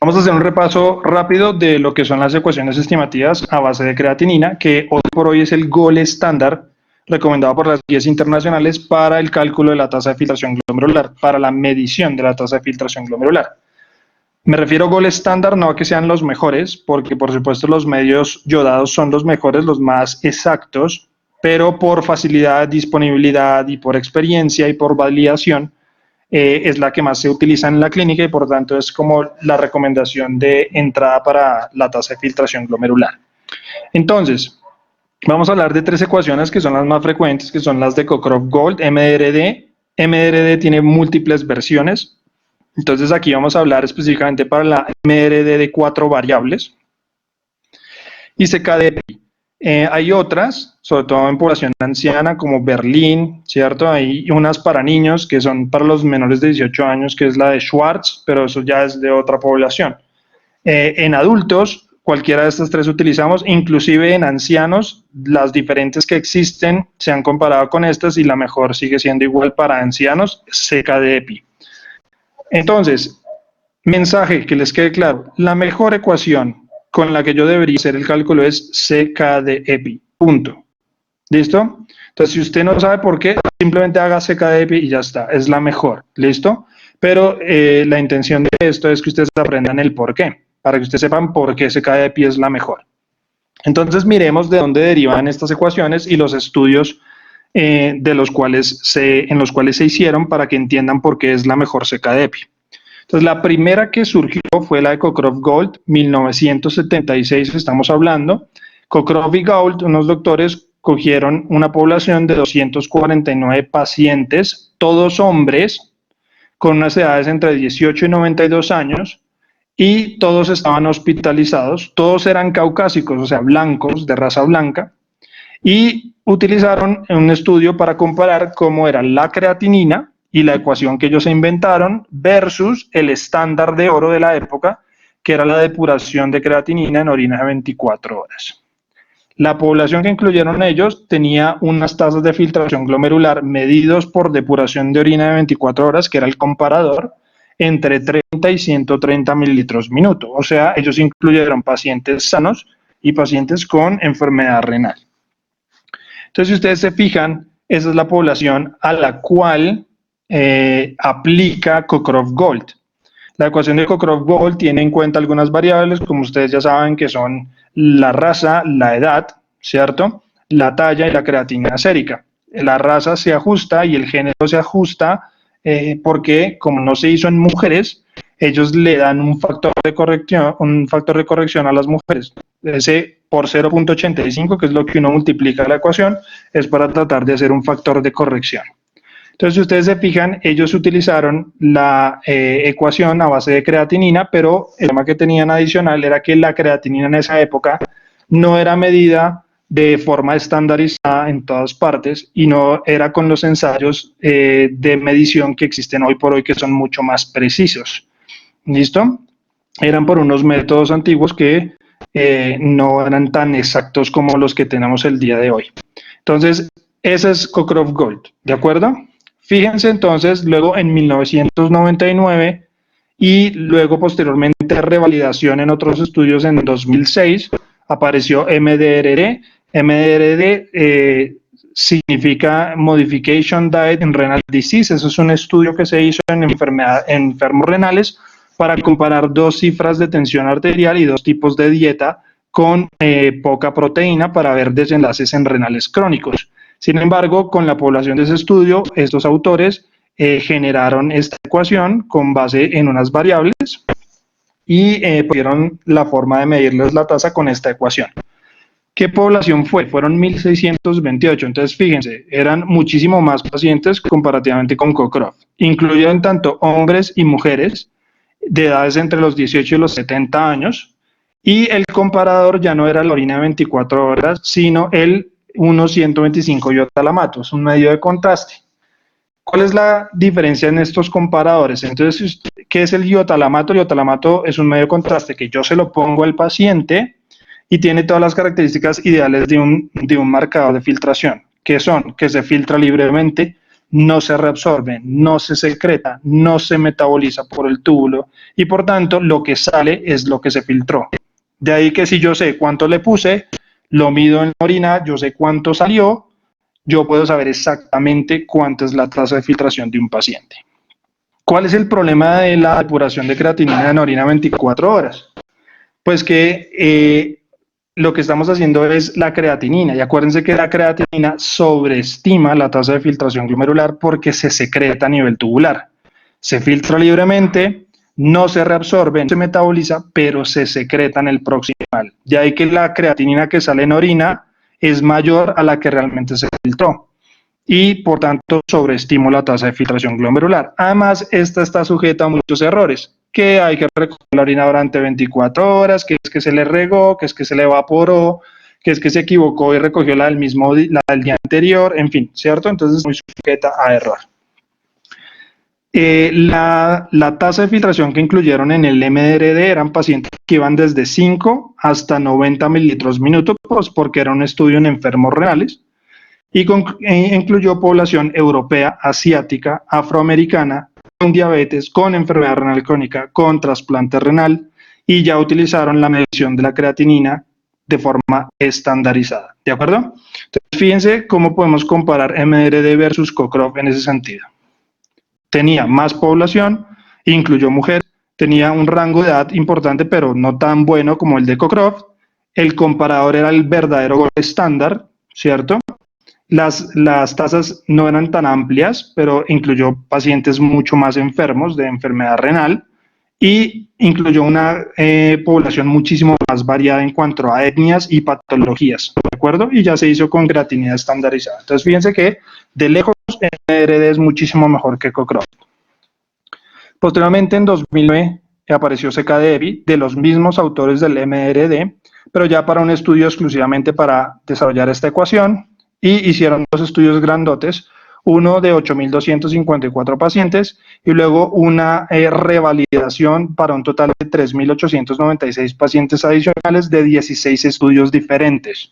Vamos a hacer un repaso rápido de lo que son las ecuaciones estimativas a base de creatinina, que hoy por hoy es el gold estándar recomendado por las guías internacionales para el cálculo de la tasa de filtración glomerular, para la medición de la tasa de filtración glomerular. Me refiero gold estándar no a que sean los mejores, porque por supuesto los medios yodados son los mejores, los más exactos, pero por facilidad, disponibilidad y por experiencia y por validación, es la que más se utiliza en la clínica y por tanto es como la recomendación de entrada para la tasa de filtración glomerular. Entonces, vamos a hablar de tres ecuaciones que son las más frecuentes, que son las de Cockcroft-Gault, MDRD. MDRD tiene múltiples versiones, entonces aquí vamos a hablar específicamente para la MDRD de 4 variables y CKD-EPI. Hay otras, sobre todo en población anciana, como Berlín, ¿cierto? Hay unas para niños que son para los menores de 18 años, que es la de Schwartz, pero eso ya es de otra población. En adultos, cualquiera de estas tres utilizamos, inclusive en ancianos, las diferentes que existen se han comparado con estas y la mejor sigue siendo igual para ancianos, CKD-EPI. Entonces, mensaje que les quede claro, la mejor ecuación con la que yo debería hacer el cálculo es CKD-EPI, punto. ¿Listo? Entonces, si usted no sabe por qué, simplemente haga CKD-EPI y ya está, es la mejor, ¿listo? Pero la intención de esto es que ustedes aprendan el por qué, para que ustedes sepan por qué CKD-EPI es la mejor. Entonces, miremos de dónde derivan estas ecuaciones y los estudios en los cuales se hicieron para que entiendan por qué es la mejor CKD-EPI. Entonces, la primera que surgió fue la de Cockcroft-Gault, 1976 estamos hablando. Cockcroft y Gault, unos doctores, cogieron una población de 249 pacientes, todos hombres, con unas edades entre 18 y 92 años, y todos estaban hospitalizados, todos eran caucásicos, o sea, blancos, de raza blanca, y utilizaron un estudio para comparar cómo era la creatinina y la ecuación que ellos se inventaron versus el estándar de oro de la época, que era la depuración de creatinina en orina de 24 horas. La población que incluyeron ellos tenía unas tasas de filtración glomerular medidos por depuración de orina de 24 horas, que era el comparador, entre 30 y 130 mililitros minuto. O sea, ellos incluyeron pacientes sanos y pacientes con enfermedad renal. Entonces, si ustedes se fijan, esa es la población a la cual aplica Cockcroft-Gault. La ecuación de Cockcroft-Gault tiene en cuenta algunas variables, como ustedes ya saben, que son la raza, la edad, ¿cierto? La talla y la creatinina sérica. La raza se ajusta y el género se ajusta porque, como no se hizo en mujeres, ellos le dan un factor de corrección a las mujeres. Ese por 0.85, que es lo que uno multiplica la ecuación, es para tratar de hacer un factor de corrección. Entonces, si ustedes se fijan, ellos utilizaron la ecuación a base de creatinina, pero el tema que tenían adicional era que la creatinina en esa época no era medida de forma estandarizada en todas partes y no era con los ensayos de medición que existen hoy por hoy, que son mucho más precisos. ¿Listo? Eran por unos métodos antiguos que no eran tan exactos como los que tenemos el día de hoy. Entonces, ese es Cockcroft-Gault, ¿de acuerdo? Fíjense entonces, luego en 1999 y luego posteriormente revalidación en otros estudios en 2006, apareció MDRD. MDRD significa Modification Diet in Renal Disease. Eso es un estudio que se hizo en enfermos renales para comparar dos cifras de tensión arterial y dos tipos de dieta con poca proteína para ver desenlaces en renales crónicos. Sin embargo, con la población de ese estudio, estos autores generaron esta ecuación con base en unas variables y pusieron la forma de medirles la tasa con esta ecuación. ¿Qué población fue? Fueron 1.628. Entonces, fíjense, eran muchísimo más pacientes comparativamente con Cockcroft. Incluyeron tanto hombres y mujeres de edades entre los 18 y los 70 años. Y el comparador ya no era la orina de 24 horas, sino el 1,125 iotalamato, es un medio de contraste. ¿Cuál es la diferencia en estos comparadores? Entonces, ¿qué es el iotalamato? El iotalamato es un medio de contraste que yo se lo pongo al paciente y tiene todas las características ideales de un marcador de filtración, que son que se filtra libremente, no se reabsorbe, no se secreta, no se metaboliza por el túbulo y por tanto lo que sale es lo que se filtró. De ahí que si yo sé cuánto le puse, lo mido en la orina, yo sé cuánto salió, yo puedo saber exactamente cuánto es la tasa de filtración de un paciente. ¿Cuál es el problema de la depuración de creatinina en orina 24 horas? Pues que lo que estamos haciendo es la creatinina, y acuérdense que la creatinina sobreestima la tasa de filtración glomerular porque se secreta a nivel tubular. Se filtra libremente, no se reabsorbe, no se metaboliza, pero se secreta en el proximal. De ahí que la creatinina que sale en orina es mayor a la que realmente se filtró y por tanto sobreestimo la tasa de filtración glomerular. Además, esta está sujeta a muchos errores, que hay que recoger la orina durante 24 horas, que es que se le regó, que es que se le evaporó, que es que se equivocó y recogió la del día anterior, en fin, ¿cierto? Entonces, muy sujeta a error. La tasa de filtración que incluyeron en el MDRD eran pacientes que iban desde 5 hasta 90 mililitros minuto, pues porque era un estudio en enfermos renales, y incluyó población europea, asiática, afroamericana, con diabetes, con enfermedad renal crónica, con trasplante renal, y ya utilizaron la medición de la creatinina de forma estandarizada. ¿De acuerdo? Entonces, fíjense cómo podemos comparar MDRD versus Cochrane en ese sentido. Tenía más población, incluyó mujeres, tenía un rango de edad importante, pero no tan bueno como el de Cochrane. El comparador era el verdadero gold estándar, ¿cierto? Las tasas no eran tan amplias, pero incluyó pacientes mucho más enfermos de enfermedad renal y incluyó una población muchísimo más variada en cuanto a etnias y patologías, ¿de acuerdo? Y ya se hizo con creatinina estandarizada. Entonces, fíjense que de lejos MDRD es muchísimo mejor que Cochrane. Posteriormente, en 2009, apareció CKD-EPI de los mismos autores del MDRD, pero ya para un estudio exclusivamente para desarrollar esta ecuación, y hicieron dos estudios grandotes, uno de 8.254 pacientes y luego una revalidación para un total de 3.896 pacientes adicionales de 16 estudios diferentes.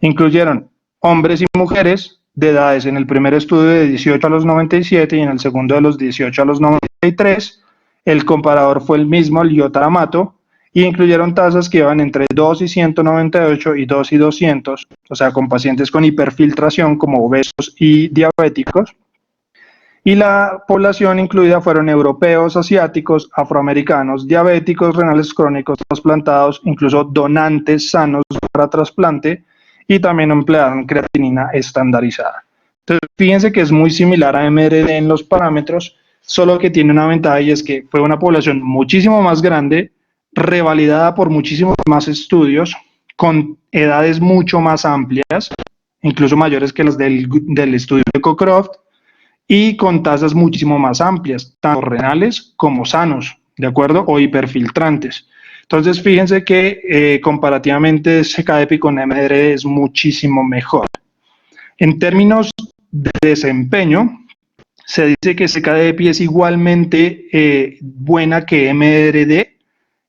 Incluyeron hombres y mujeres de edades en el primer estudio de 18 a los 97 y en el segundo de los 18 a los 93. El comparador fue el mismo, el Lyotara-Amato, y incluyeron tasas que iban entre 2 y 198 y 2 y 200, o sea, con pacientes con hiperfiltración como obesos y diabéticos. Y la población incluida fueron europeos, asiáticos, afroamericanos, diabéticos, renales crónicos, trasplantados, incluso donantes sanos para trasplante, y también emplearon creatinina estandarizada. Entonces, fíjense que es muy similar a MRD en los parámetros, solo que tiene una ventaja y es que fue una población muchísimo más grande, revalidada por muchísimos más estudios, con edades mucho más amplias, incluso mayores que las del estudio de Cochrane, y con tasas muchísimo más amplias, tanto renales como sanos, ¿de acuerdo? O hiperfiltrantes. Entonces, fíjense que comparativamente CKD-EPI con MDRD es muchísimo mejor. En términos de desempeño, se dice que CKD-EPI es igualmente buena que MDRD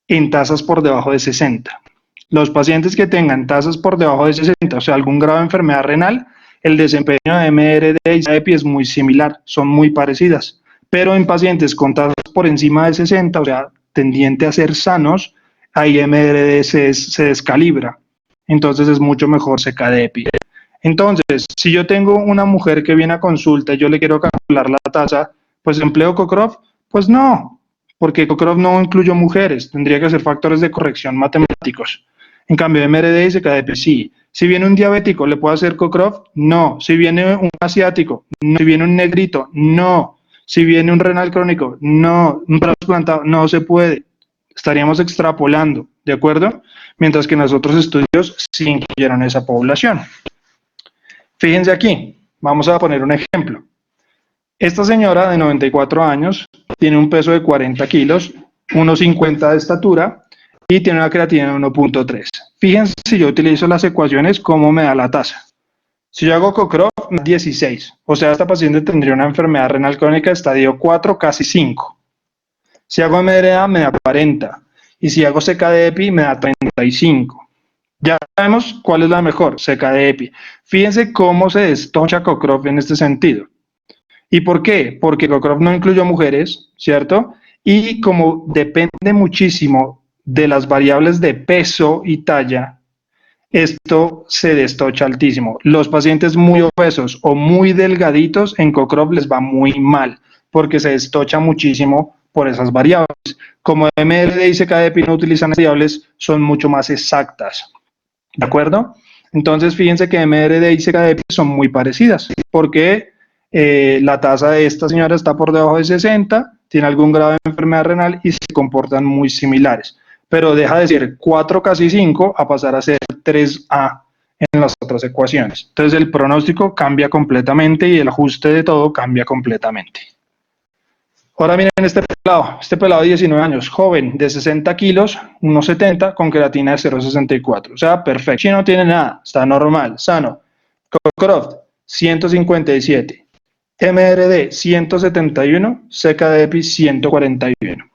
en tasas por debajo de 60. Los pacientes que tengan tasas por debajo de 60, o sea, algún grado de enfermedad renal, el desempeño de MDRD y CKD-EPI es muy similar, son muy parecidas. Pero en pacientes con tasas por encima de 60, o sea, tendiente a ser sanos, ahí MDRD se descalibra. Entonces es mucho mejor CKD-EPI. Entonces, si yo tengo una mujer que viene a consulta y yo le quiero calcular la tasa, pues empleo Cochrane, pues no, porque Cochrane no incluyó mujeres, tendría que ser factores de corrección matemáticos. En cambio, MRD y CKD-EPI sí. Si viene un diabético, ¿le puedo hacer Cochrane? No. Si viene un asiático, no. Si viene un negrito, no. Si viene un renal crónico, no. Un trasplantado, no se puede. Estaríamos extrapolando, ¿de acuerdo? Mientras que en los otros estudios sí incluyeron esa población. Fíjense aquí, vamos a poner un ejemplo. Esta señora de 94 años tiene un peso de 40 kilos, 1,50 de estatura y tiene una creatinina de 1,3. Fíjense si yo utilizo las ecuaciones, cómo me da la tasa. Si yo hago Cochrane, 16. O sea, esta paciente tendría una enfermedad renal crónica estadio 4, casi 5. Si hago MDRA, me da 40. Y si hago CKD-EPI, me da 35. Ya sabemos cuál es la mejor, CKD-EPI. Fíjense cómo se destocha Cochrane en este sentido. ¿Y por qué? Porque Cochrane no incluyó mujeres, ¿cierto? Y como depende muchísimo de las variables de peso y talla, esto se destocha altísimo. Los pacientes muy obesos o muy delgaditos en Cochrane les va muy mal porque se destocha muchísimo por esas variables. Como MRD y CKDP no utilizan variables, son mucho más exactas. ¿De acuerdo? Entonces, fíjense que MRD y CKDP son muy parecidas porque la tasa de esta señora está por debajo de 60, tiene algún grado de enfermedad renal y se comportan muy similares. Pero deja de ser 4 casi 5 a pasar a ser 3A en las otras ecuaciones. Entonces, el pronóstico cambia completamente y el ajuste de todo cambia completamente. Ahora miren este pelado de 19 años, joven, de 60 kilos, 1,70, con creatina de 0,64. O sea, perfecto. Si no tiene nada, está normal, sano. Croft, 157. MRD, 171. CKDP, 141.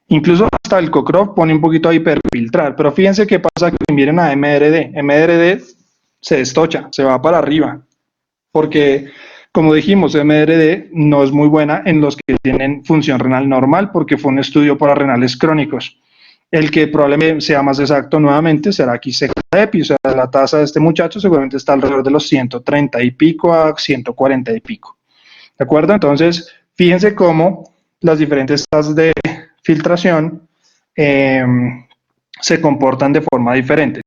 Incluso hasta el Cochrane pone un poquito a hiperfiltrar, pero fíjense qué pasa que miren a MRD. MRD se destocha, se va para arriba, porque como dijimos, MRD no es muy buena en los que tienen función renal normal porque fue un estudio para renales crónicos. El que probablemente sea más exacto nuevamente será aquí CKDP, o sea, la tasa de este muchacho seguramente está alrededor de los 130 y pico a 140 y pico. ¿De acuerdo? Entonces, fíjense cómo las diferentes tasas de filtración se comportan de forma diferente.